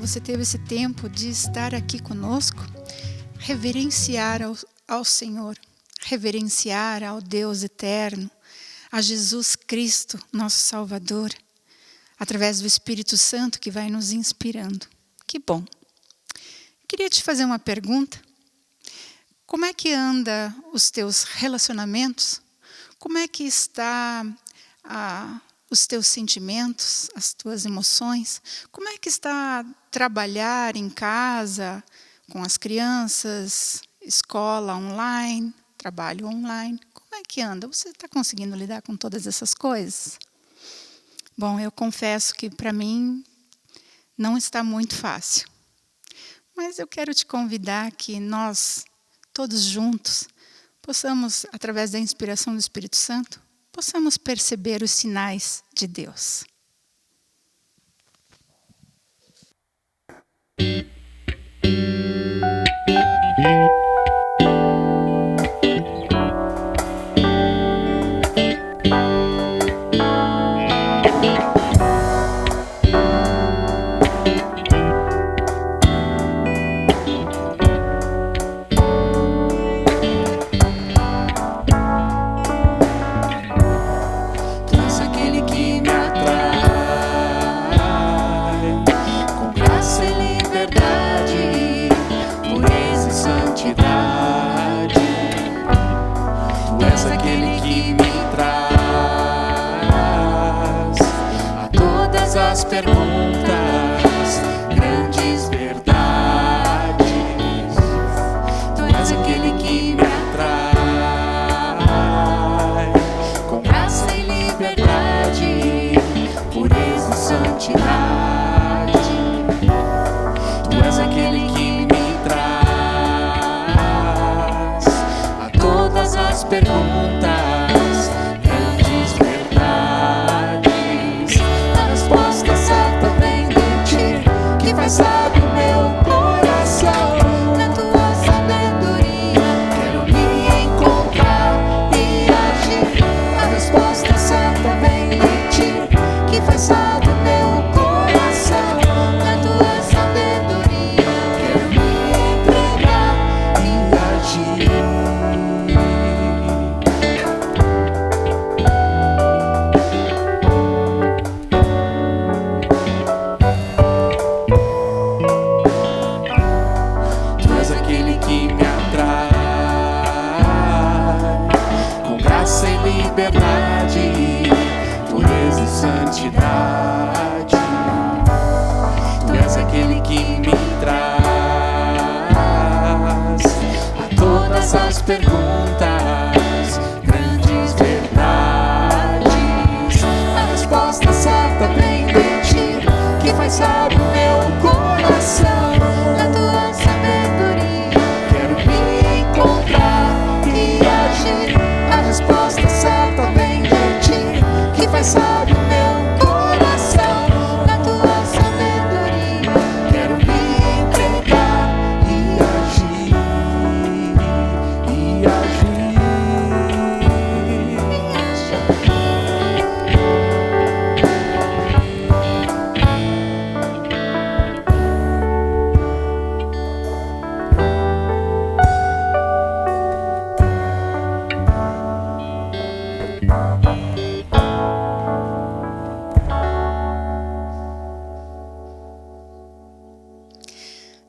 você teve esse tempo de estar aqui conosco, reverenciar ao Senhor, reverenciar ao Deus eterno, a Jesus Cristo, nosso Salvador, através do Espírito Santo que vai nos inspirando. Que bom! Queria te fazer uma pergunta. Como é que anda os teus relacionamentos? Como é que está os teus sentimentos, as tuas emoções? Como é que está trabalhar em casa, com as crianças, escola online, trabalho online? Como é que anda? Você está conseguindo lidar com todas essas coisas? Bom, eu confesso que para mim não está muito fácil. Mas eu quero te convidar que nós, todos juntos, possamos, através da inspiração do Espírito Santo, possamos perceber os sinais de Deus.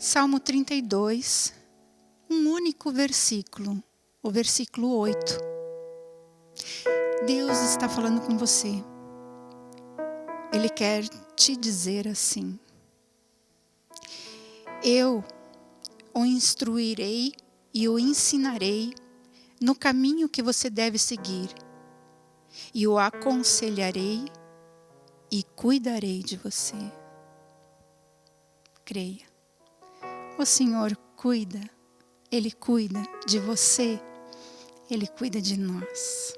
Salmo 32, um único versículo, o versículo 8. Deus está falando com você. Ele quer te dizer assim: eu o instruirei e o ensinarei no caminho que você deve seguir, e o aconselharei e cuidarei de você. Creia. O Senhor cuida, Ele cuida de você, Ele cuida de nós.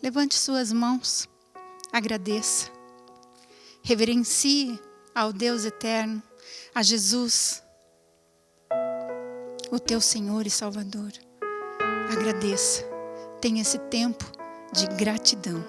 Levante suas mãos, agradeça, reverencie ao Deus eterno, a Jesus, o teu Senhor e Salvador. Agradeça, tenha esse tempo de gratidão.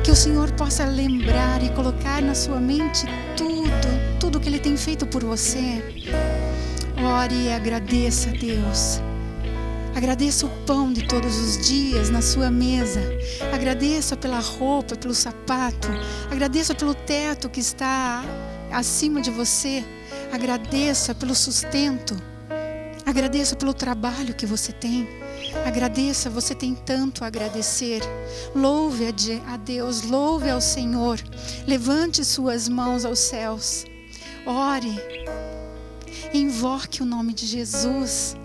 Que o Senhor possa lembrar e colocar na sua mente tudo que Ele tem feito por você. Ore e agradeça a Deus. Agradeça o pão de todos os dias na sua mesa. Agradeça pela roupa, pelo sapato. Agradeça pelo teto que está acima de você. Agradeça pelo sustento. Agradeça pelo trabalho que você tem. Agradeça, você tem tanto a agradecer. Louve a Deus, louve ao Senhor. Levante suas mãos aos céus. Ore. Invoque o nome de Jesus.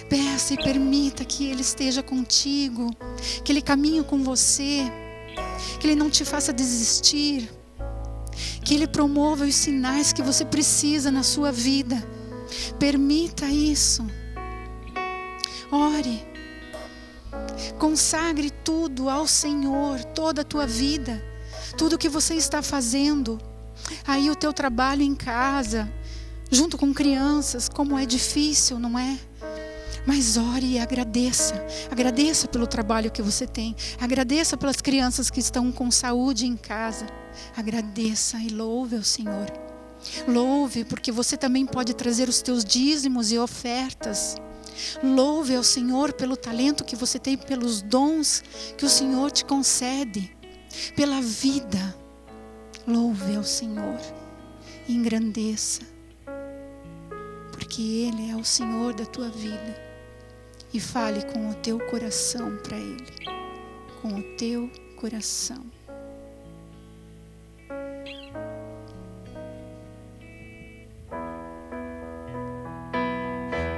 Peça e permita que Ele esteja contigo, que Ele caminhe com você, que Ele não te faça desistir, que Ele promova os sinais que você precisa na sua vida. Permita isso. Ore. Consagre tudo ao Senhor, toda a tua vida, tudo que você está fazendo, aí o teu trabalho em casa, junto com crianças, como é difícil, não é? Mas ore e agradeça. Agradeça pelo trabalho que você tem. Agradeça pelas crianças que estão com saúde em casa. Agradeça e louve ao Senhor. Louve, porque você também pode trazer os teus dízimos e ofertas. Louve ao Senhor pelo talento que você tem, pelos dons que o Senhor te concede, pela vida. Louve ao Senhor. Engrandeça, porque Ele é o Senhor da tua vida. E fale com o teu coração para Ele. Com o teu coração.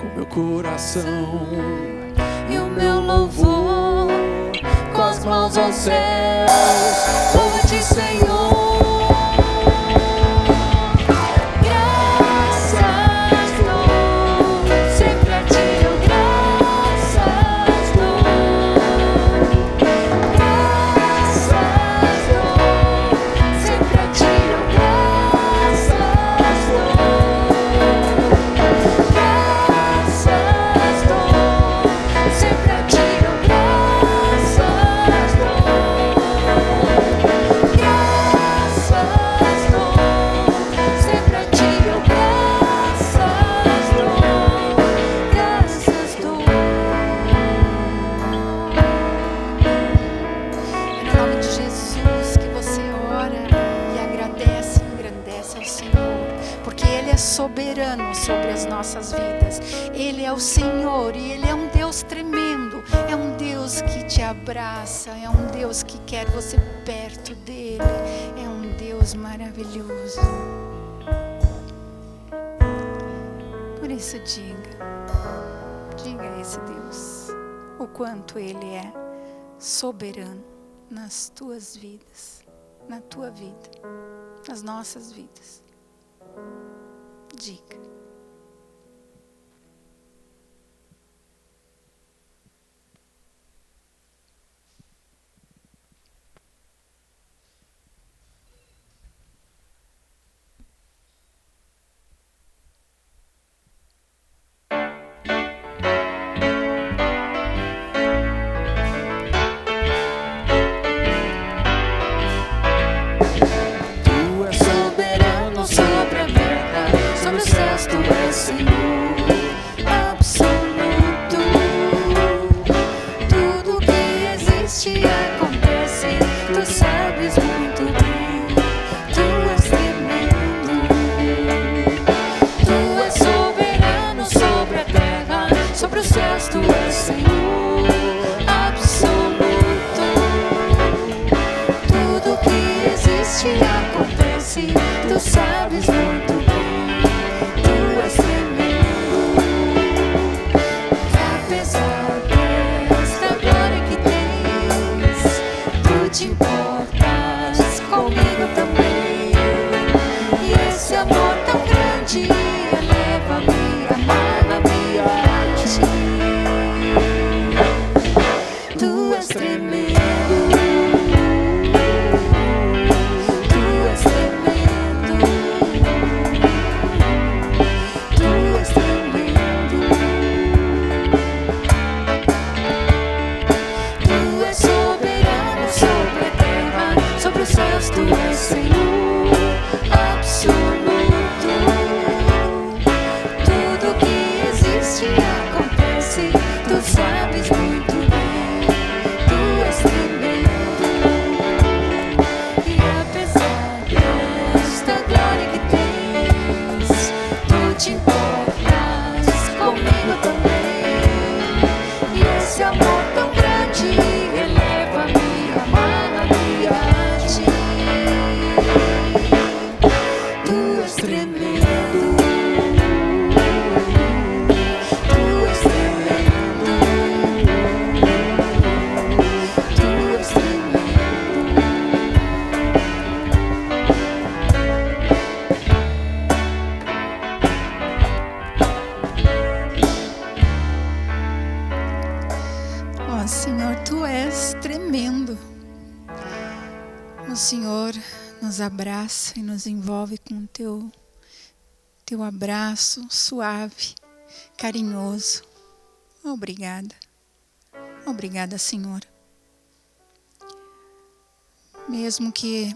Com meu coração e o meu louvor, com as mãos aos céus, louvo-te, Senhor. Soberano sobre as nossas vidas. Ele é o Senhor e Ele é um Deus tremendo. É um Deus que te abraça. É um Deus que quer você perto dEle. É um Deus maravilhoso. isso, diga a esse Deus o quanto Ele é soberano nas tuas vidas, na tua vida, nas nossas vidas. Diga. Senhor, Tu és tremendo. O Senhor nos abraça e nos envolve com teu abraço suave, carinhoso. Obrigada. Obrigada, Senhor. Mesmo que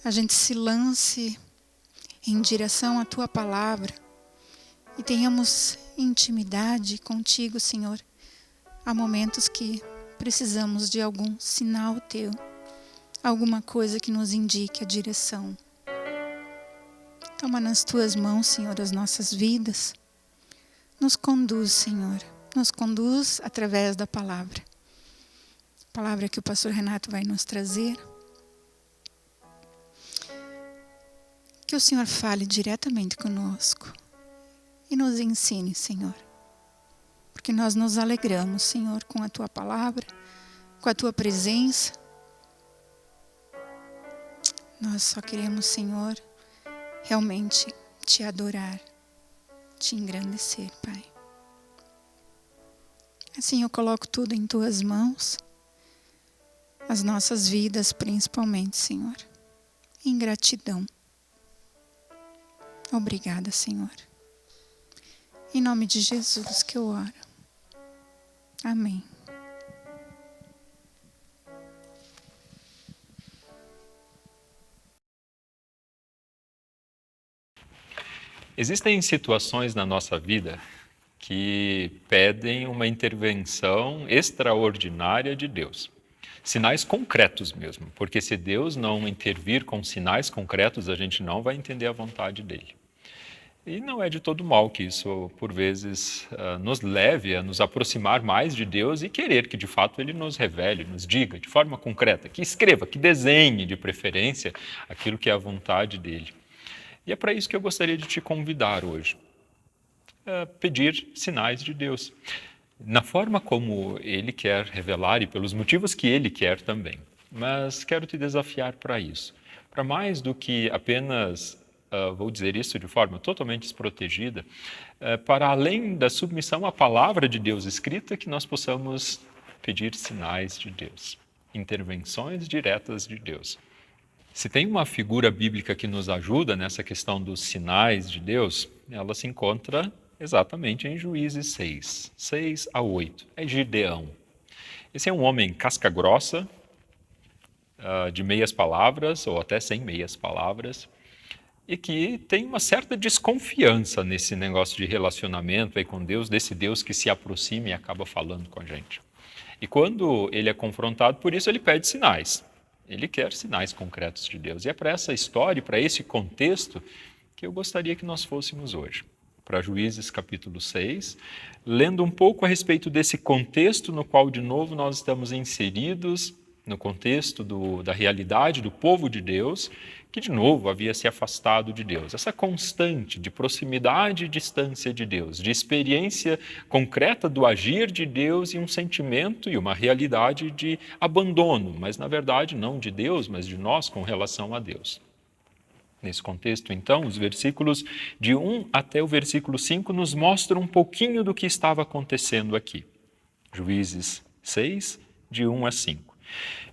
a gente se lance em direção à Tua palavra e tenhamos intimidade contigo, Senhor, há momentos que precisamos de algum sinal Teu, alguma coisa que nos indique a direção. Toma nas Tuas mãos, Senhor, as nossas vidas. Nos conduz, Senhor. Nos conduz através da palavra. Palavra que o pastor Renato vai nos trazer. Que o Senhor fale diretamente conosco e nos ensine, Senhor. Porque nós nos alegramos, Senhor, com a Tua palavra, com a Tua presença. Nós só queremos, Senhor, realmente Te adorar, Te engrandecer, Pai. Assim eu coloco tudo em Tuas mãos, as nossas vidas principalmente, Senhor, em gratidão. Obrigada, Senhor. Em nome de Jesus que eu oro. Amém. Existem situações na nossa vida que pedem uma intervenção extraordinária de Deus. Sinais concretos mesmo, porque se Deus não intervir com sinais concretos, a gente não vai entender a vontade dele. E não é de todo mal que isso, por vezes, nos leve a nos aproximar mais de Deus e querer que, de fato, Ele nos revele, nos diga de forma concreta, que escreva, que desenhe, de preferência, aquilo que é a vontade dele. E é para isso que eu gostaria de te convidar hoje. Pedir sinais de Deus, na forma como Ele quer revelar e pelos motivos que Ele quer também. Mas quero te desafiar para isso, para mais do que apenas, vou dizer isso de forma totalmente desprotegida, para além da submissão à palavra de Deus escrita, que nós possamos pedir sinais de Deus, intervenções diretas de Deus. Se tem uma figura bíblica que nos ajuda nessa questão dos sinais de Deus, ela se encontra exatamente em Juízes 6, 6 a 8. É Gideão. Esse é um homem casca grossa, de meias palavras, ou até sem meias palavras, e que tem uma certa desconfiança nesse negócio de relacionamento aí com Deus, desse Deus que se aproxima e acaba falando com a gente. E quando ele é confrontado por isso, ele pede sinais. Ele quer sinais concretos de Deus. E é para essa história, para esse contexto, que eu gostaria que nós fôssemos hoje. Para Juízes capítulo 6, lendo um pouco a respeito desse contexto no qual, de novo, nós estamos inseridos, no contexto da realidade do povo de Deus, que, de novo, havia se afastado de Deus. Essa constante de proximidade e distância de Deus, de experiência concreta do agir de Deus e um sentimento e uma realidade de abandono, mas, na verdade, não de Deus, mas de nós com relação a Deus. Nesse contexto, então, os versículos de 1 até o versículo 5 nos mostram um pouquinho do que estava acontecendo aqui. Juízes 6, de 1 a 5.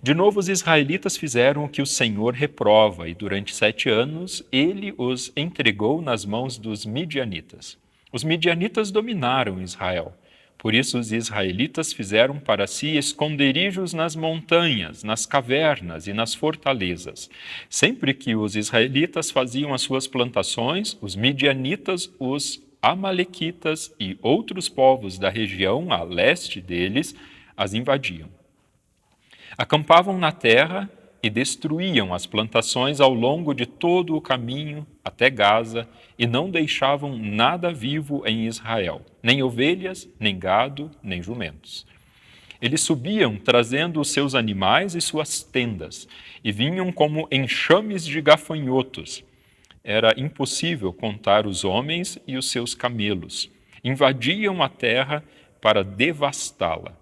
De novo, os israelitas fizeram o que o Senhor reprova, e durante 7 anos ele os entregou nas mãos dos midianitas. Os midianitas dominaram Israel. Por isso os israelitas fizeram para si esconderijos nas montanhas, nas cavernas e nas fortalezas. Sempre que os israelitas faziam as suas plantações, os midianitas, os amalequitas e outros povos da região a leste deles as invadiam. Acampavam na terra e destruíam as plantações ao longo de todo o caminho até Gaza e não deixavam nada vivo em Israel, nem ovelhas, nem gado, nem jumentos. Eles subiam trazendo os seus animais e suas tendas e vinham como enxames de gafanhotos. Era impossível contar os homens e os seus camelos. Invadiam a terra para devastá-la.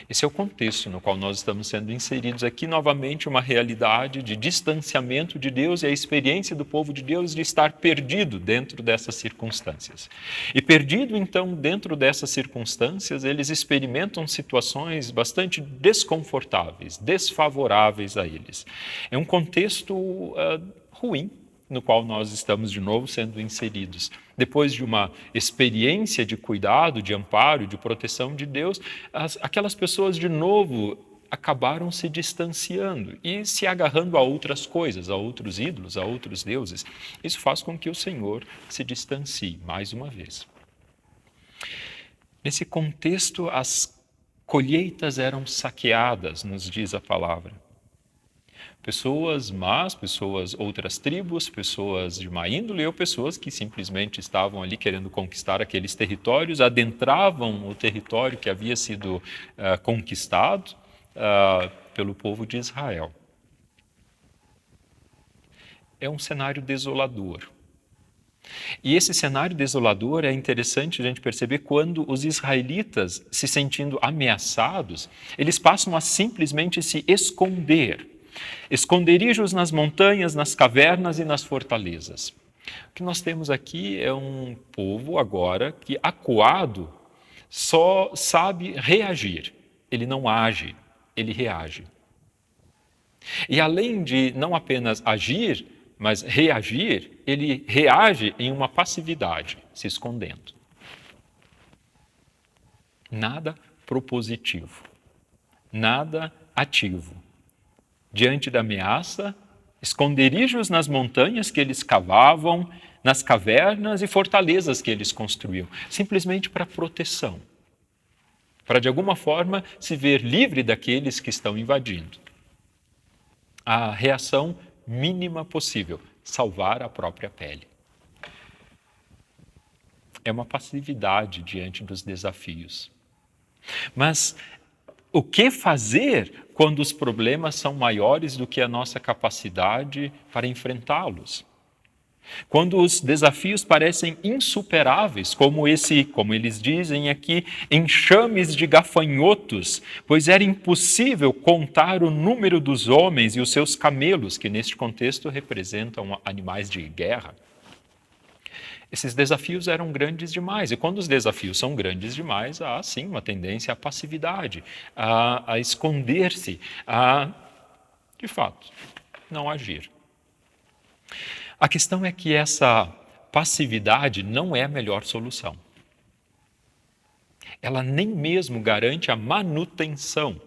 Esse é o contexto no qual nós estamos sendo inseridos aqui, novamente uma realidade de distanciamento de Deus e a experiência do povo de Deus de estar perdido dentro dessas circunstâncias. E perdido, então, dentro dessas circunstâncias, eles experimentam situações bastante desconfortáveis, desfavoráveis a eles. É um contexto ruim, no qual nós estamos de novo sendo inseridos. Depois de uma experiência de cuidado, de amparo, de proteção de Deus, aquelas pessoas de novo acabaram se distanciando e se agarrando a outras coisas, a outros ídolos, a outros deuses. Isso faz com que o Senhor se distancie mais uma vez. Nesse contexto, as colheitas eram saqueadas, nos diz a palavra. Pessoas más, outras tribos, pessoas de má índole ou pessoas que simplesmente estavam ali querendo conquistar aqueles territórios, adentravam o território que havia sido conquistado pelo povo de Israel. É um cenário desolador. E esse cenário desolador é interessante a gente perceber quando os israelitas, se sentindo ameaçados, eles passam a simplesmente se esconder. Esconderijos nas montanhas, nas cavernas e nas fortalezas. O que nós temos aqui é um povo agora que, acuado, só sabe reagir. Ele não age, ele reage. E além de não apenas agir, mas reagir, ele reage em uma passividade, se escondendo. Nada propositivo, nada ativo. Diante da ameaça, esconderijos nas montanhas que eles cavavam, nas cavernas e fortalezas que eles construíam, simplesmente para proteção, para de alguma forma se ver livre daqueles que estão invadindo. A reação mínima possível, salvar a própria pele. É uma passividade diante dos desafios. Mas o que fazer quando os problemas são maiores do que a nossa capacidade para enfrentá-los? Quando os desafios parecem insuperáveis, como eles dizem aqui, enxames de gafanhotos, pois era impossível contar o número dos homens e os seus camelos, que neste contexto representam animais de guerra. Esses desafios eram grandes demais, e quando os desafios são grandes demais, há sim uma tendência à passividade, a esconder-se, de fato, não agir. A questão é que essa passividade não é a melhor solução. Ela nem mesmo garante a manutenção,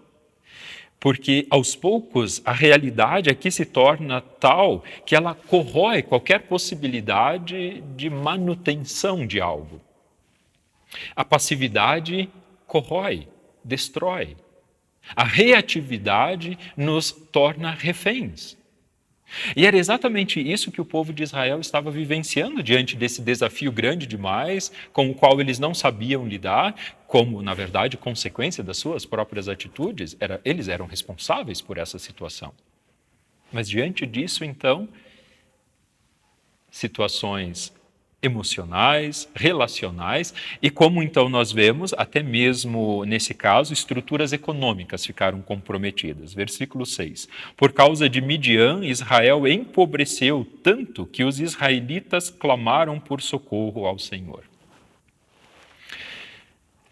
porque aos poucos a realidade aqui se torna tal que ela corrói qualquer possibilidade de manutenção de algo. A passividade corrói, destrói. A reatividade nos torna reféns. E era exatamente isso que o povo de Israel estava vivenciando diante desse desafio grande demais, com o qual eles não sabiam lidar, como, na verdade, consequência das suas próprias atitudes. Eles eram responsáveis por essa situação. Mas diante disso, então, situações emocionais, relacionais, e como então nós vemos, até mesmo nesse caso, estruturas econômicas ficaram comprometidas. Versículo 6. Por causa de Midian, Israel empobreceu tanto que os israelitas clamaram por socorro ao Senhor.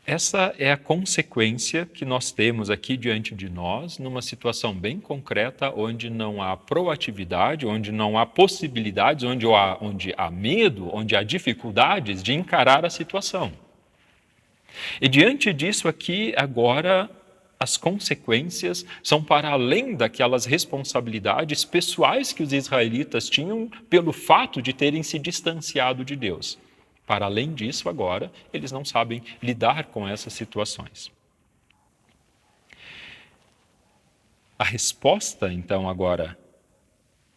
Essa é a consequência que nós temos aqui diante de nós, numa situação bem concreta, onde não há proatividade, onde não há possibilidades, onde há medo, onde há dificuldades de encarar a situação. E diante disso aqui, agora, as consequências são para além daquelas responsabilidades pessoais que os israelitas tinham pelo fato de terem se distanciado de Deus. Para além disso, agora, eles não sabem lidar com essas situações. A resposta, então, agora,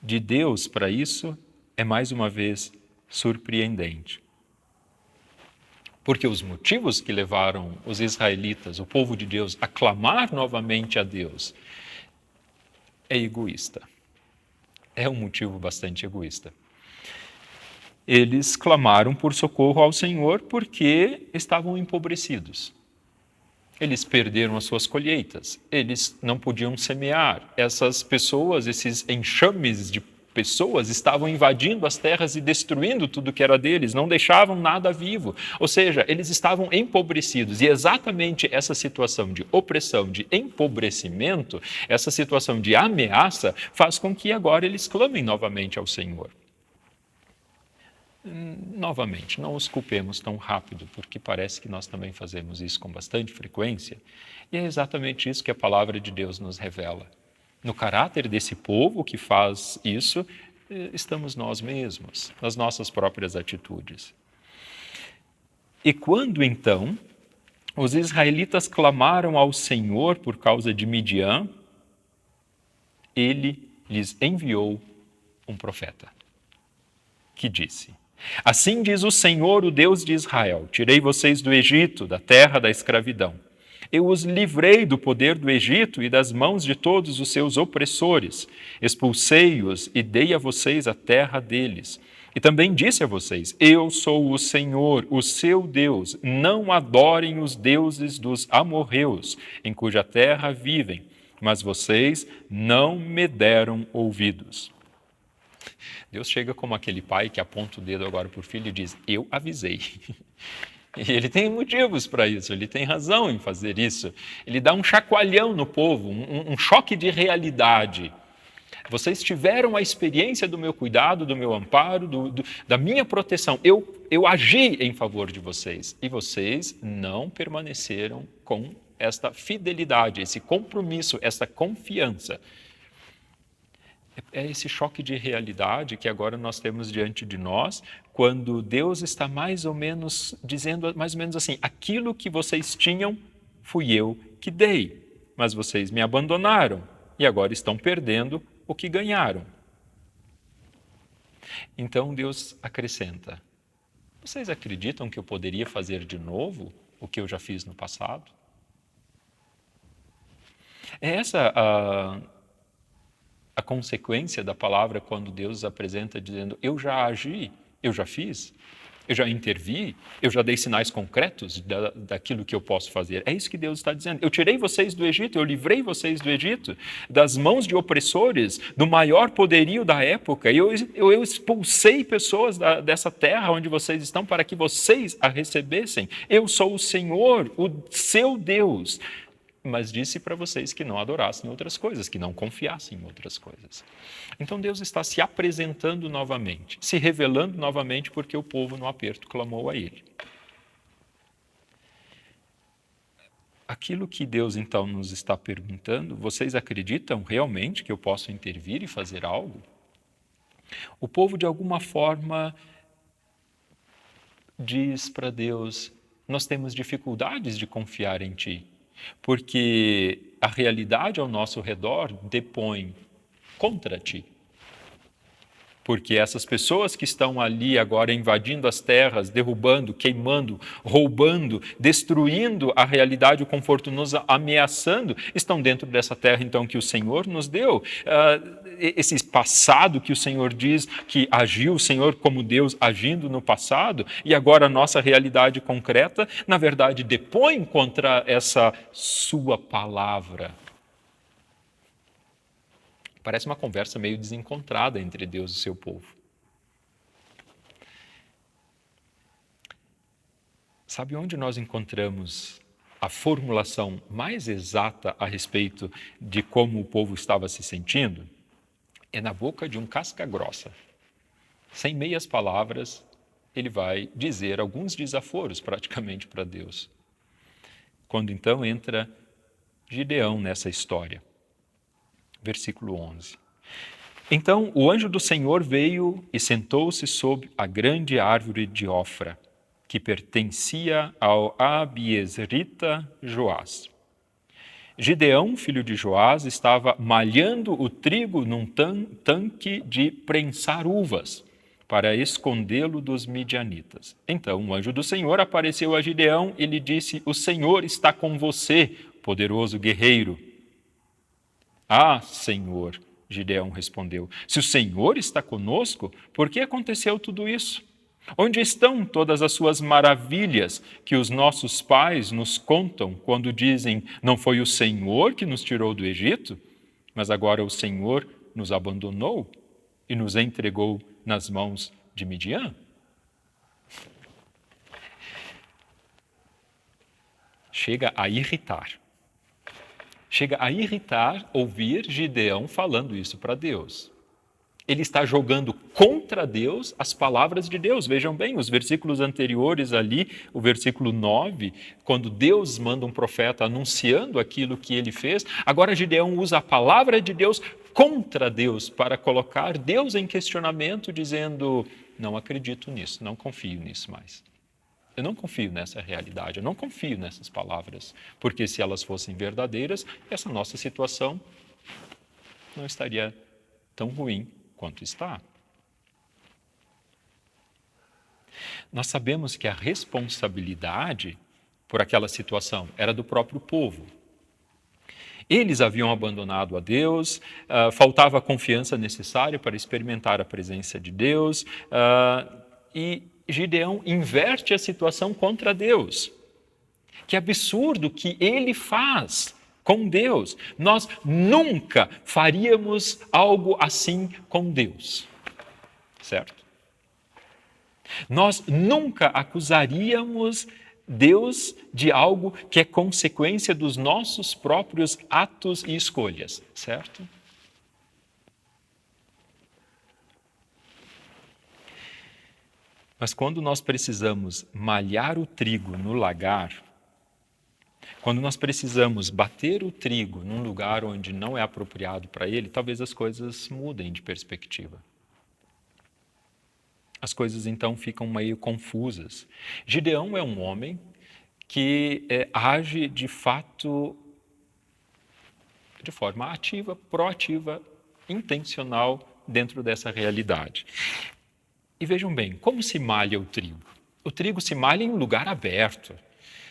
de Deus para isso é, mais uma vez, surpreendente. Porque os motivos que levaram os israelitas, o povo de Deus, a clamar novamente a Deus, é egoísta. É um motivo bastante egoísta. Eles clamaram por socorro ao Senhor porque estavam empobrecidos. Eles perderam as suas colheitas, eles não podiam semear. Essas pessoas, esses enxames de pessoas estavam invadindo as terras e destruindo tudo que era deles, não deixavam nada vivo. Ou seja, eles estavam empobrecidos. E exatamente essa situação de opressão, de empobrecimento, essa situação de ameaça, faz com que agora eles clamem novamente ao Senhor. Novamente, não os culpemos tão rápido, porque parece que nós também fazemos isso com bastante frequência, e é exatamente isso que a palavra de Deus nos revela. No caráter desse povo que faz isso, estamos nós mesmos, nas nossas próprias atitudes. E quando então os israelitas clamaram ao Senhor por causa de Midian, ele lhes enviou um profeta, que disse: assim diz o Senhor, o Deus de Israel: tirei vocês do Egito, da terra da escravidão. Eu os livrei do poder do Egito e das mãos de todos os seus opressores. Expulsei-os e dei a vocês a terra deles. E também disse a vocês: eu sou o Senhor, o seu Deus. Não adorem os deuses dos amorreus, em cuja terra vivem, mas vocês não me deram ouvidos. Deus chega como aquele pai que aponta o dedo agora para o filho e diz: eu avisei. E ele tem motivos para isso, ele tem razão em fazer isso. Ele dá um chacoalhão no povo, um choque de realidade. Vocês tiveram a experiência do meu cuidado, do meu amparo, da minha proteção. Eu agi em favor de vocês e vocês não permaneceram com esta fidelidade, esse compromisso, essa confiança. É esse choque de realidade que agora nós temos diante de nós, quando Deus está mais ou menos dizendo, mais ou menos assim: aquilo que vocês tinham, fui eu que dei, mas vocês me abandonaram e agora estão perdendo o que ganharam. Então Deus acrescenta: vocês acreditam que eu poderia fazer de novo o que eu já fiz no passado? É essa a consequência da palavra quando Deus apresenta dizendo: eu já agi, eu já fiz, eu já intervi, eu já dei sinais concretos daquilo que eu posso fazer. É isso que Deus está dizendo. Eu tirei vocês do Egito, eu livrei vocês do Egito, das mãos de opressores, do maior poderio da época. Eu expulsei pessoas dessa terra onde vocês estão para que vocês a recebessem. Eu sou o Senhor, o seu Deus. Mas disse para vocês que não adorassem outras coisas, que não confiassem em outras coisas. Então Deus está se apresentando novamente, se revelando novamente, porque o povo no aperto clamou a Ele. Aquilo que Deus então nos está perguntando: vocês acreditam realmente que eu posso intervir e fazer algo? O povo de alguma forma diz para Deus: nós temos dificuldades de confiar em Ti. Porque a realidade ao nosso redor depõe contra ti. Porque essas pessoas que estão ali agora invadindo as terras, derrubando, queimando, roubando, destruindo a realidade, o conforto, nos ameaçando, estão dentro dessa terra então que o Senhor nos deu. Esse passado que o Senhor diz que agiu o Senhor como Deus agindo no passado, e agora a nossa realidade concreta, na verdade, depõe contra essa sua palavra. Parece uma conversa meio desencontrada entre Deus e seu povo. Sabe onde nós encontramos a formulação mais exata a respeito de como o povo estava se sentindo? É na boca de um casca-grossa. Sem meias palavras, ele vai dizer alguns desaforos praticamente para Deus. Quando então entra Gideão nessa história. Versículo 11. Então o anjo do Senhor veio e sentou-se sob a grande árvore de Ofra, que pertencia ao Abiezrita Joás. Gideão, filho de Joás, estava malhando o trigo num tanque de prensar uvas, para escondê-lo dos midianitas. Então o anjo do Senhor apareceu a Gideão e lhe disse: o Senhor está com você, poderoso guerreiro. Ah, Senhor, Gideão respondeu, se o Senhor está conosco, por que aconteceu tudo isso? Onde estão todas as suas maravilhas que os nossos pais nos contam quando dizem: não foi o Senhor que nos tirou do Egito, mas agora o Senhor nos abandonou e nos entregou nas mãos de Midian? Chega a irritar. Chega a irritar ouvir Gideão falando isso para Deus. Ele está jogando contra Deus as palavras de Deus. Vejam bem, os versículos anteriores ali, o versículo 9, quando Deus manda um profeta anunciando aquilo que ele fez, agora Gideão usa a palavra de Deus contra Deus para colocar Deus em questionamento, dizendo: não acredito nisso, não confio nisso mais. Eu não confio nessa realidade, eu não confio nessas palavras, porque se elas fossem verdadeiras, essa nossa situação não estaria tão ruim quanto está. Nós sabemos que a responsabilidade por aquela situação era do próprio povo. Eles haviam abandonado a Deus, faltava a confiança necessária para experimentar a presença de Deus, e Gideão inverte a situação contra Deus. Que absurdo que ele faz com Deus. Nós nunca faríamos algo assim com Deus, certo? Nós nunca acusaríamos Deus de algo que é consequência dos nossos próprios atos e escolhas, certo? Mas quando nós precisamos malhar o trigo no lagar, quando nós precisamos bater o trigo num lugar onde não é apropriado para ele, talvez as coisas mudem de perspectiva. As coisas então ficam meio confusas. Gideão é um homem que age de fato de forma ativa, proativa, intencional dentro dessa realidade. E vejam bem, como se malha o trigo? O trigo se malha em um lugar aberto.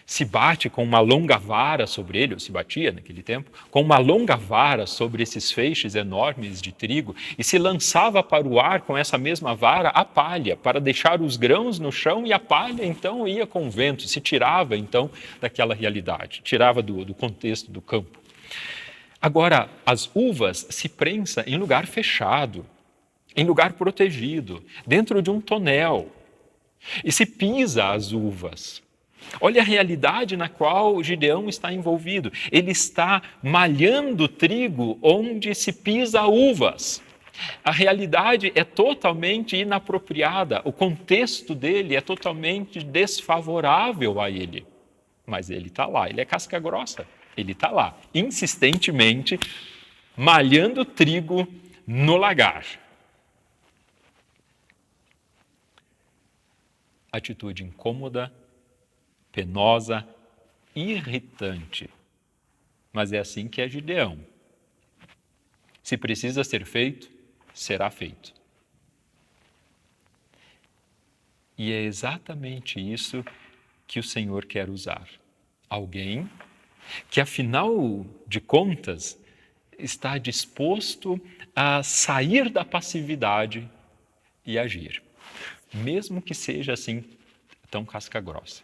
se bate com uma longa vara sobre ele, ou se batia naquele tempo, com uma longa vara sobre esses feixes enormes de trigo e se lançava para o ar com essa mesma vara a palha, para deixar os grãos no chão e a palha então ia com o vento, se tirava então daquela realidade, tirava do contexto do campo. Agora, as uvas se prensa em lugar fechado, em lugar protegido, dentro de um tonel, e se pisa as uvas. Olha a realidade na qual Gideão está envolvido. Ele está malhando trigo onde se pisa uvas. A realidade é totalmente inapropriada, o contexto dele é totalmente desfavorável a ele. Mas ele está lá, ele é casca grossa. Ele está lá, insistentemente, malhando trigo no lagar. Atitude incômoda, penosa, irritante. Mas é assim que é Gideão. Se precisa ser feito, será feito. E é exatamente isso que o Senhor quer usar. Alguém que, afinal de contas, está disposto a sair da passividade e agir, mesmo que seja assim tão casca grossa.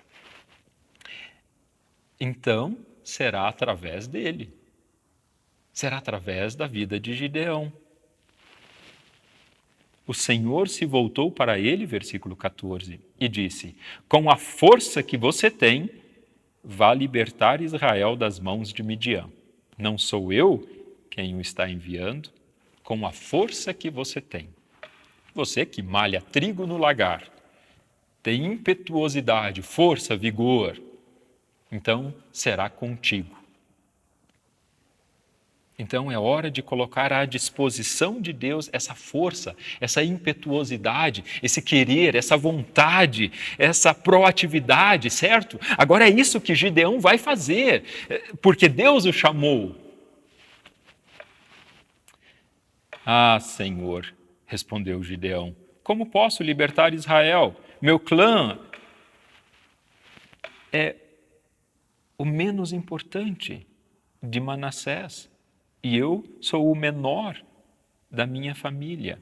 Então, será através dele. Será através da vida de Gideão. O Senhor se voltou para ele, versículo 14, e disse: com a força que você tem, vá libertar Israel das mãos de Midian. Não sou eu quem o está enviando, com a força que você tem. Você que malha trigo no lagar, tem impetuosidade, força, vigor, então será contigo. Então é hora de colocar à disposição de Deus essa força, essa impetuosidade, esse querer, essa vontade, essa proatividade, certo? Agora é isso que Gideão vai fazer, porque Deus o chamou. Ah, Senhor, respondeu Gideão, como posso libertar Israel? Meu clã é o menos importante de Manassés. E eu sou o menor da minha família.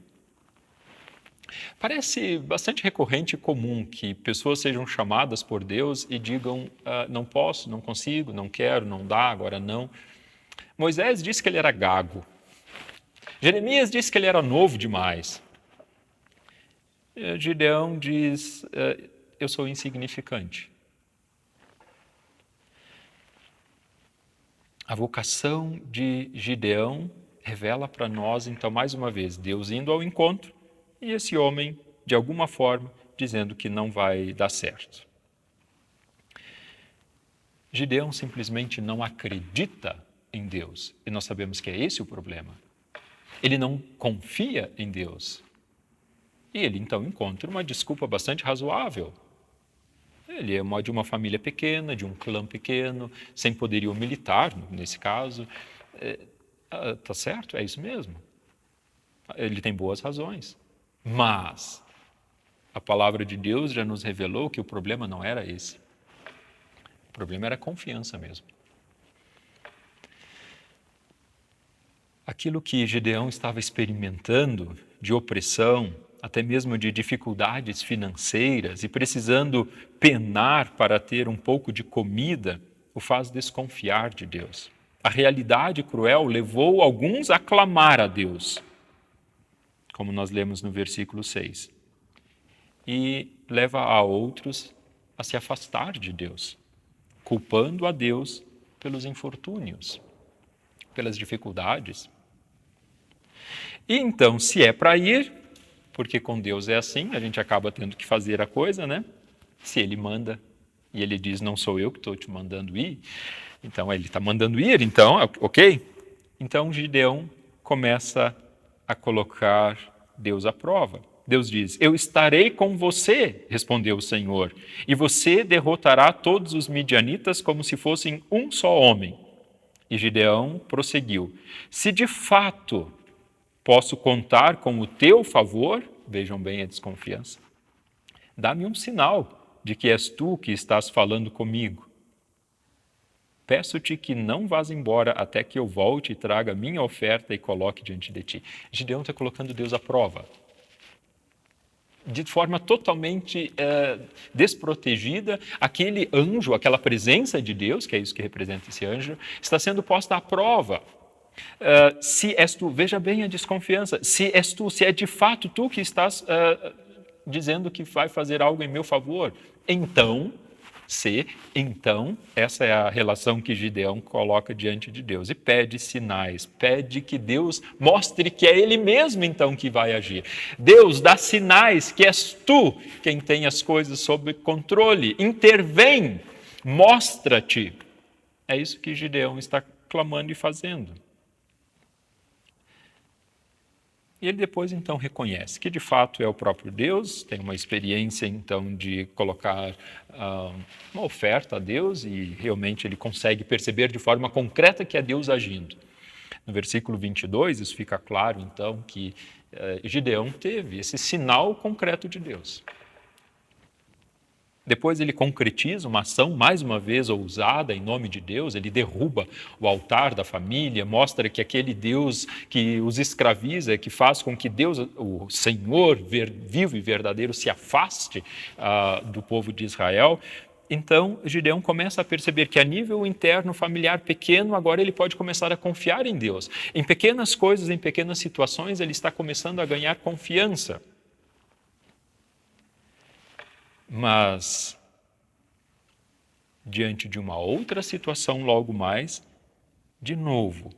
Parece bastante recorrente e comum que pessoas sejam chamadas por Deus e digam, não posso, não consigo, não quero, não dá, agora não. Moisés disse que ele era gago. Jeremias disse que ele era novo demais. Gideão diz, eu sou insignificante. A vocação de Gideão revela para nós, então, mais uma vez, Deus indo ao encontro e esse homem, de alguma forma, dizendo que não vai dar certo. Gideão simplesmente não acredita em Deus, e nós sabemos que é esse o problema. Ele não confia em Deus. E ele, então, encontra uma desculpa bastante razoável. Ele é de uma família pequena, de um clã pequeno, sem poderio militar, nesse caso. Tá certo? É isso mesmo. Ele tem boas razões. Mas a palavra de Deus já nos revelou que o problema não era esse. O problema era a confiança mesmo. Aquilo que Gideão estava experimentando de opressão, até mesmo de dificuldades financeiras e precisando penar para ter um pouco de comida, o faz desconfiar de Deus. A realidade cruel levou alguns a clamar a Deus, como nós lemos no versículo 6, e leva a outros a se afastar de Deus, culpando a Deus pelos infortúnios, pelas dificuldades. E então, se é para ir, porque com Deus é assim, a gente acaba tendo que fazer a coisa, né? Se Ele manda e Ele diz, não sou eu que estou te mandando ir, então Ele está mandando ir, então, ok? Então Gideão começa a colocar Deus à prova. Deus diz, eu estarei com você, respondeu o Senhor, e você derrotará todos os midianitas como se fossem um só homem. E Gideão prosseguiu, se de fato posso contar com o teu favor, vejam bem a desconfiança, dá-me um sinal de que és tu que estás falando comigo. peço-te que não vás embora até que eu volte e traga minha oferta e coloque diante de ti. Gideão está colocando Deus à prova. De forma totalmente desprotegida, aquele anjo, aquela presença de Deus, que é isso que representa esse anjo, está sendo posta à prova. Se és tu, veja bem a desconfiança, se és tu, se é de fato tu que estás dizendo que vai fazer algo em meu favor, então, essa é a relação que Gideão coloca diante de Deus e pede sinais, pede que Deus mostre que é Ele mesmo então que vai agir. Deus, dá sinais que és tu quem tem as coisas sob controle, intervém, mostra-te. É isso que Gideão está clamando e fazendo. E ele depois, então, reconhece que, de fato, é o próprio Deus, tem uma experiência, então, de colocar uma oferta a Deus e realmente ele consegue perceber de forma concreta que é Deus agindo. No versículo 22, isso fica claro, então, que Gideão teve esse sinal concreto de Deus. Depois ele concretiza uma ação, mais uma vez, ousada em nome de Deus, ele derruba o altar da família, mostra que aquele Deus que os escraviza, que faz com que Deus, o Senhor vivo e verdadeiro, se afaste do povo de Israel. Então, Gideão começa a perceber que a nível interno, familiar, pequeno, agora ele pode começar a confiar em Deus. Em pequenas coisas, em pequenas situações, ele está começando a ganhar confiança. Mas, diante de uma outra situação logo mais, de novo,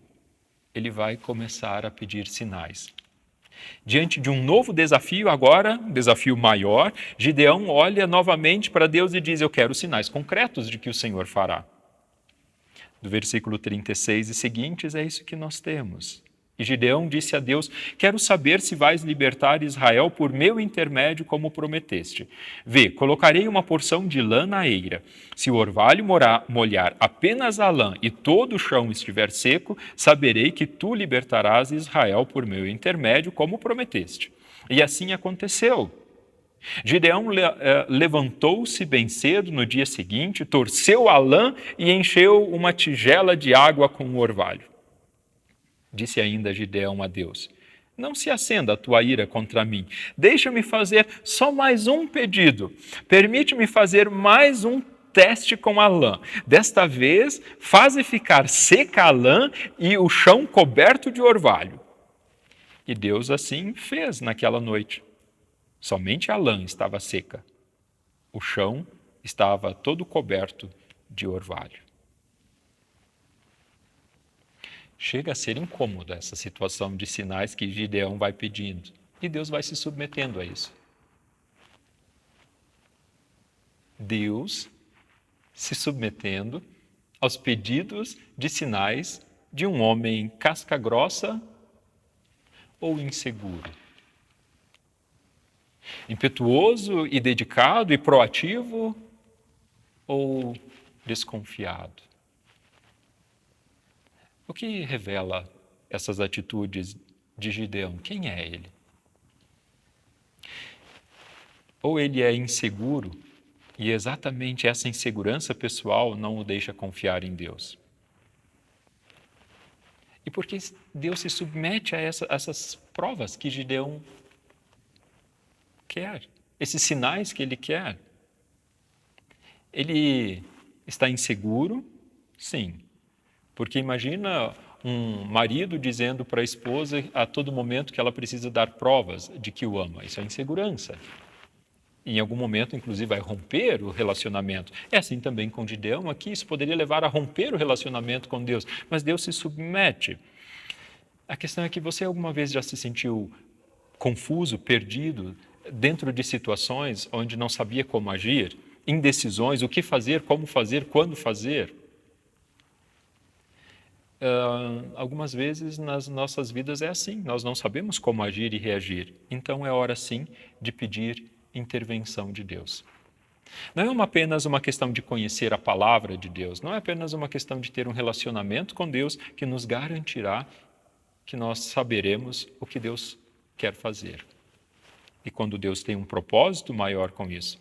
ele vai começar a pedir sinais. Diante de um novo desafio, agora, um desafio maior, Gideão olha novamente para Deus e diz: eu quero sinais concretos de que o Senhor fará. Do versículo 36 e seguintes, é isso que nós temos. E Gideão disse a Deus: quero saber se vais libertar Israel por meu intermédio, como prometeste. Vê, colocarei uma porção de lã na eira. Se o orvalho molhar apenas a lã e todo o chão estiver seco, saberei que tu libertarás Israel por meu intermédio, como prometeste. E assim aconteceu. Gideão levantou-se bem cedo no dia seguinte, torceu a lã e encheu uma tigela de água com o orvalho. Disse ainda Gideão a Deus: não se acenda a tua ira contra mim. Deixa-me fazer só mais um pedido. Permite-me fazer mais um teste com a lã. Desta vez, faze ficar seca a lã e o chão coberto de orvalho. E Deus assim fez naquela noite. Somente a lã estava seca. O chão estava todo coberto de orvalho. Chega a ser incômoda essa situação de sinais que Gideão vai pedindo. E Deus vai se submetendo a isso. Deus se submetendo aos pedidos de sinais de um homem casca grossa ou inseguro. Impetuoso e dedicado e proativo ou desconfiado. O que revela essas atitudes de Gideão? Quem é ele? Ou ele é inseguro e exatamente essa insegurança pessoal não o deixa confiar em Deus? E por que Deus se submete a essas provas que Gideão quer? Esses sinais que ele quer? Ele está inseguro? Sim. Porque imagina um marido dizendo para a esposa a todo momento que ela precisa dar provas de que o ama. Isso é insegurança. E em algum momento, inclusive, vai romper o relacionamento. É assim também com Gideão aqui, isso poderia levar a romper o relacionamento com Deus. Mas Deus se submete. A questão é que você alguma vez já se sentiu confuso, perdido, dentro de situações onde não sabia como agir, indecisões, o que fazer, como fazer, quando fazer? Algumas vezes nas nossas vidas é assim, nós não sabemos como agir e reagir. Então é hora sim de pedir intervenção de Deus. Não é apenas uma questão de conhecer a palavra de Deus, não é apenas uma questão de ter um relacionamento com Deus que nos garantirá que nós saberemos o que Deus quer fazer. E quando Deus tem um propósito maior com isso,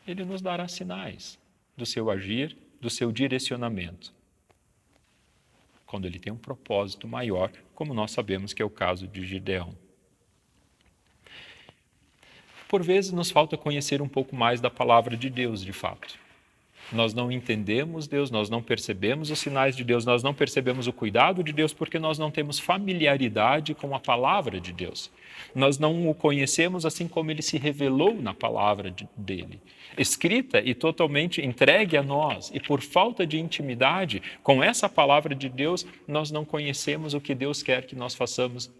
Ele nos dará sinais do seu agir do seu direcionamento, quando ele tem um propósito maior, como nós sabemos que é o caso de Gideão. Por vezes nos falta conhecer um pouco mais da palavra de Deus, de fato. Nós não entendemos Deus, nós não percebemos os sinais de Deus, nós não percebemos o cuidado de Deus porque nós não temos familiaridade com a palavra de Deus. Nós não o conhecemos assim como ele se revelou na palavra dele, escrita e totalmente entregue a nós. E por falta de intimidade com essa palavra de Deus, nós não conhecemos o que Deus quer que nós façamos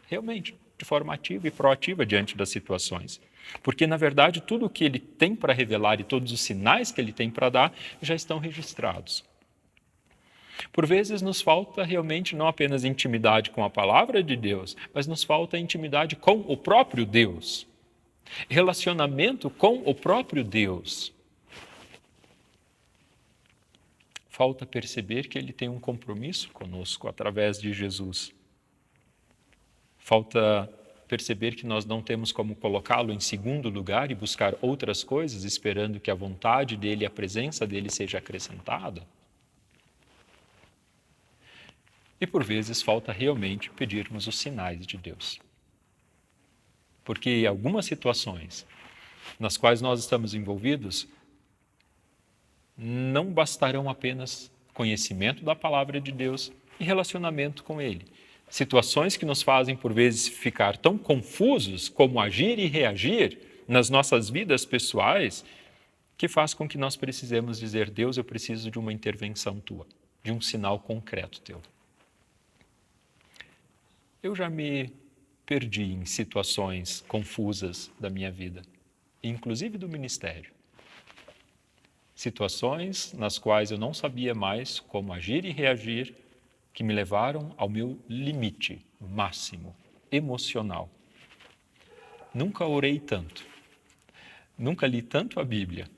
realmente, de forma ativa e proativa diante das situações. Porque, na verdade, tudo o que ele tem para revelar e todos os sinais que ele tem para dar já estão registrados. Por vezes nos falta realmente não apenas intimidade com a palavra de Deus, mas nos falta intimidade com o próprio Deus. Relacionamento com o próprio Deus. Falta perceber que ele tem um compromisso conosco através de Jesus. Falta perceber que nós não temos como colocá-lo em segundo lugar e buscar outras coisas, esperando que a vontade dele e a presença dele seja acrescentada. E por vezes falta realmente pedirmos os sinais de Deus. Porque algumas situações nas quais nós estamos envolvidos não bastarão apenas conhecimento da palavra de Deus e relacionamento com ele. Situações que nos fazem, por vezes, ficar tão confusos como agir e reagir nas nossas vidas pessoais, que faz com que nós precisemos dizer: Deus, eu preciso de uma intervenção tua, de um sinal concreto teu. Eu já me perdi em situações confusas da minha vida, inclusive do ministério. Situações nas quais eu não sabia mais como agir e reagir, que me levaram ao meu limite máximo, emocional. Nunca orei tanto, nunca li tanto a Bíblia,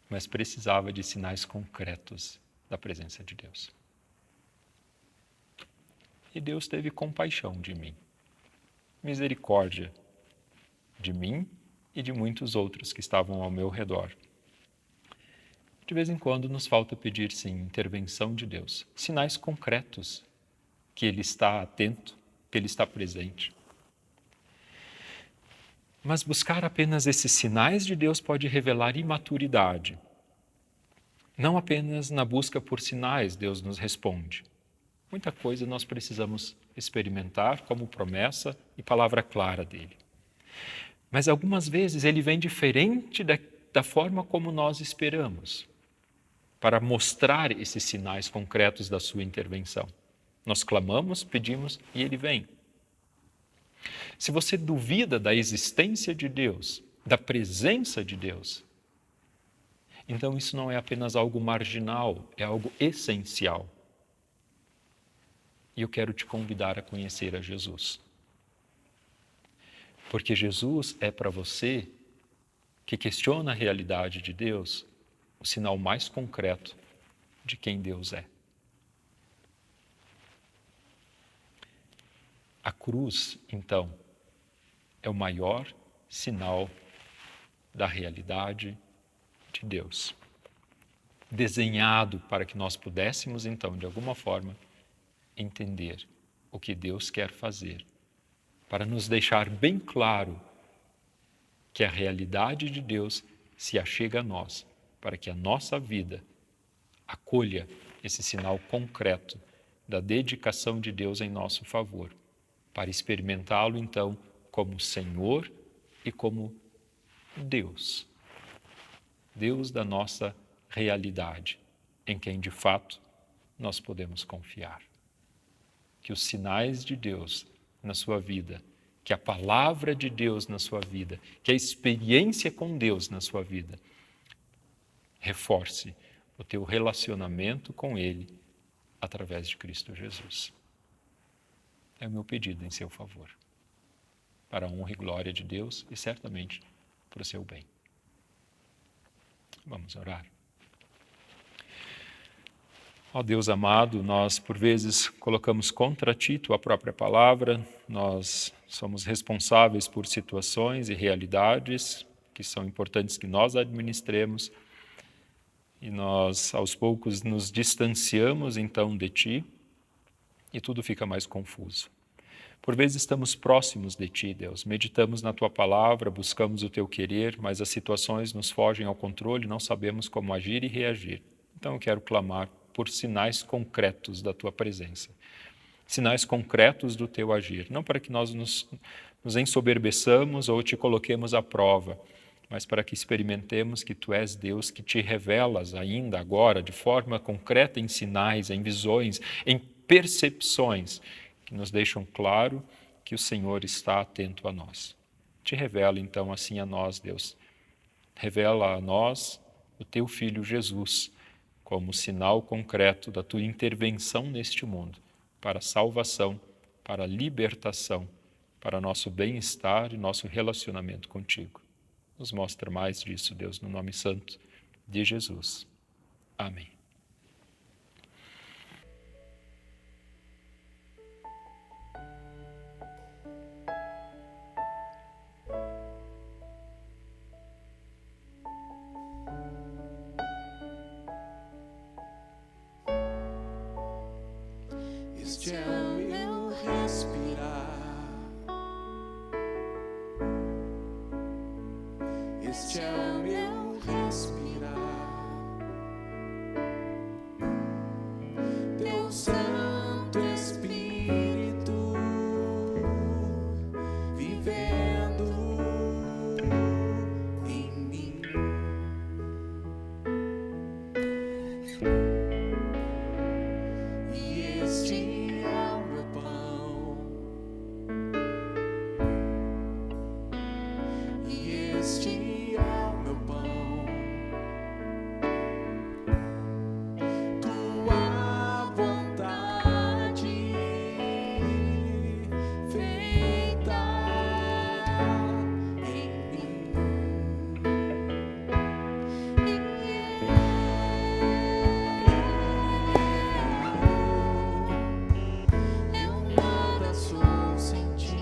mas precisava de sinais concretos da presença de Deus. E Deus teve compaixão de mim, misericórdia de mim e de muitos outros que estavam ao meu redor. De vez em quando nos falta pedir, sim, intervenção de Deus, sinais concretos que Ele está atento, que Ele está presente. Mas buscar apenas esses sinais de Deus pode revelar imaturidade. Não apenas na busca por sinais Deus nos responde. Muita coisa nós precisamos experimentar como promessa e palavra clara dEle. Mas algumas vezes Ele vem diferente da forma como nós esperamos, para mostrar esses sinais concretos da sua intervenção. Nós clamamos, pedimos e Ele vem. Se você duvida da existência de Deus, da presença de Deus, então isso não é apenas algo marginal, é algo essencial. E eu quero te convidar a conhecer a Jesus. Porque Jesus é para você, que questiona a realidade de Deus, o sinal mais concreto de quem Deus é. A cruz, então, é o maior sinal da realidade de Deus, desenhado para que nós pudéssemos, então, de alguma forma, entender o que Deus quer fazer, para nos deixar bem claro que a realidade de Deus se achega a nós, para que a nossa vida acolha esse sinal concreto da dedicação de Deus em nosso favor, para experimentá-lo, então, como Senhor e como Deus. Deus da nossa realidade, em quem, de fato, nós podemos confiar. Que os sinais de Deus na sua vida, que a palavra de Deus na sua vida, que a experiência com Deus na sua vida, reforce o teu relacionamento com Ele através de Cristo Jesus. É o meu pedido em seu favor, para a honra e glória de Deus e certamente para o seu bem. Vamos orar. Ó Deus amado, nós por vezes colocamos contra ti tua própria palavra, nós somos responsáveis por situações e realidades que são importantes que nós administremos, E nós, aos poucos, nos distanciamos então de Ti e tudo fica mais confuso. Por vezes estamos próximos de Ti, Deus, meditamos na Tua palavra, buscamos o Teu querer, mas as situações nos fogem ao controle, não sabemos como agir e reagir. Então eu quero clamar por sinais concretos da Tua presença, sinais concretos do Teu agir, não para que nós nos ensoberbeçamos ou Te coloquemos à prova, mas para que experimentemos que Tu és Deus, que Te revelas ainda agora, de forma concreta, em sinais, em visões, em percepções, que nos deixam claro que o Senhor está atento a nós. Te revela então assim a nós, Deus. Revela a nós o Teu Filho Jesus, como sinal concreto da Tua intervenção neste mundo, para a salvação, para a libertação, para nosso bem-estar e nosso relacionamento contigo. Nos mostra mais disso, Deus, no nome santo de Jesus. Amém. Este é o meu respirar. Este é o meu respirar. Teu Santo Espírito vivendo em mim. E este é o meu pão. E este é o meu pão. Tua vontade feita em mim. Eu nada sou sem ti.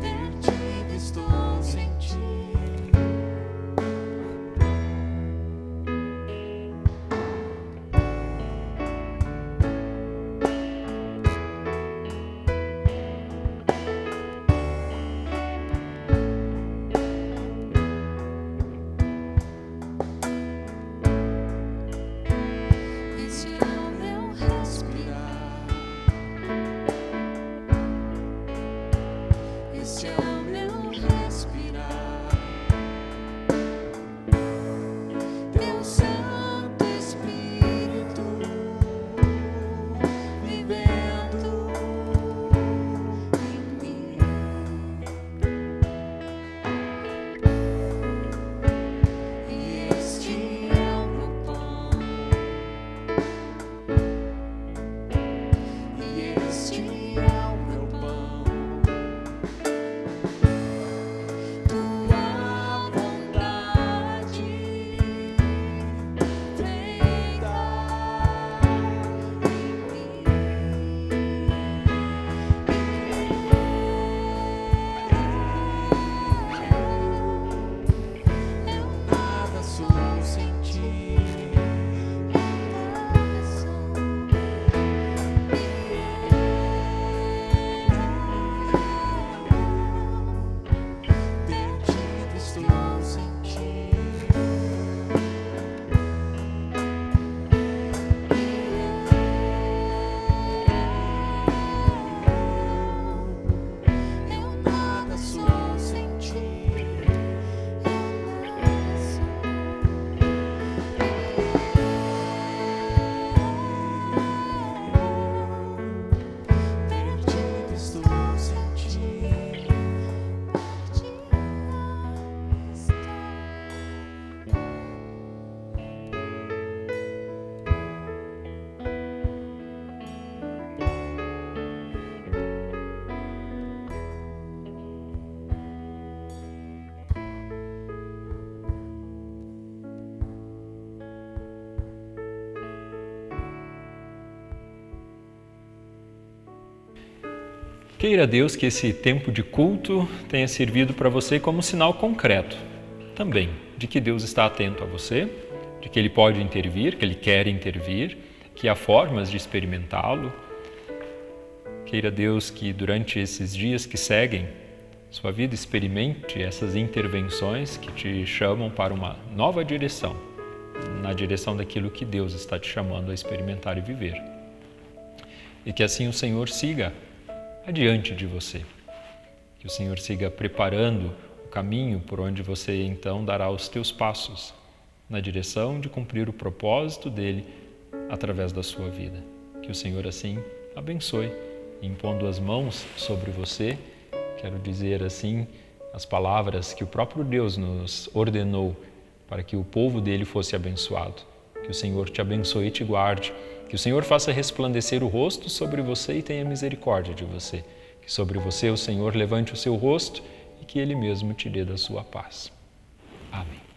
Perdido estou sem ti. Este é o meu respirar. Este é o meu respirar. Teu Santo Espírito vivendo em mim. E este é o meu pão. Queira Deus que esse tempo de culto tenha servido para você como sinal concreto também de que Deus está atento a você, de que Ele pode intervir, que Ele quer intervir, que há formas de experimentá-lo. Queira Deus que durante esses dias que seguem, sua vida experimente essas intervenções que te chamam para uma nova direção, na direção daquilo que Deus está te chamando a experimentar e viver. E que assim o Senhor siga adiante de você, que o Senhor siga preparando o caminho por onde você então dará os teus passos na direção de cumprir o propósito dele através da sua vida. Que o Senhor assim abençoe, impondo as mãos sobre você. Quero dizer assim as palavras que o próprio Deus nos ordenou para que o povo dele fosse abençoado. Que o Senhor te abençoe e te guarde. Que o Senhor faça resplandecer o rosto sobre você e tenha misericórdia de você. Que sobre você o Senhor levante o seu rosto e que Ele mesmo te dê da sua paz. Amém.